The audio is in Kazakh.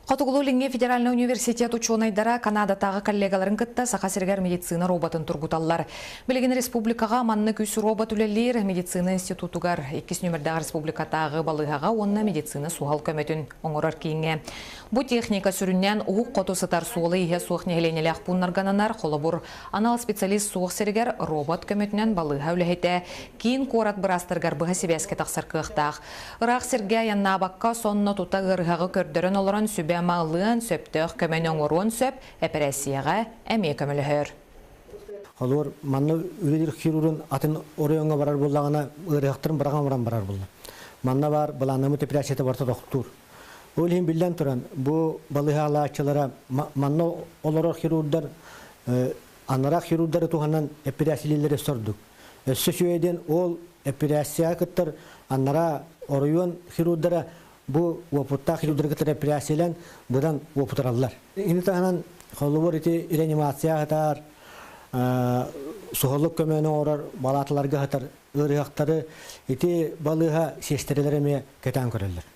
Хотугулу Федеральный университет ученыйдара Канадатағы коллегаларын кытта сақасыргар медицина роботын тургуталлар. Билеген республикаға манны күсі робот үлелер медицина институтугар 2 нөмірдағы республикатағы балығаға онна медицина суғал көметін оңырар кейінге. Бұ техника сүріннен ұғық қоту сытар суылы ihe суық негеленелі ақпуннаргананар қолыбыр анал специалист суық сіргер робот көметінен балыға үләйті кейін қорат бұрастыргар бұға себеске тақсар қықтақ. Ырақ сірге янна баққа сонны тұта ғырғағы көрдірін олырын сүбе мағылығын сөптіқ көмен оңыруын сөп әпірәсияға әме көмілігір. Олар манны үлелер хирурын атын орайонға барар болағына ұрықтырын біраған барар болды. Манна бар бұланымы тепірәсеті барта доқтур. Ол ең білден тұран, бұл балыға алачылара манна олар хирурдар, анарақ хирурдары туғаннан әпірәсілелері сұрдық. Сөшуеден ол әпірәсия күттір, анара орайон хирурдары bu oputta хирурдары кытыр операциялан будан опутараллар. Ини тагынан холлубор ити реанимация хатар, сухоллук көмөнө орар балатларга хатар ырыактары ити балыга сестерелереме кетен көрөллөр.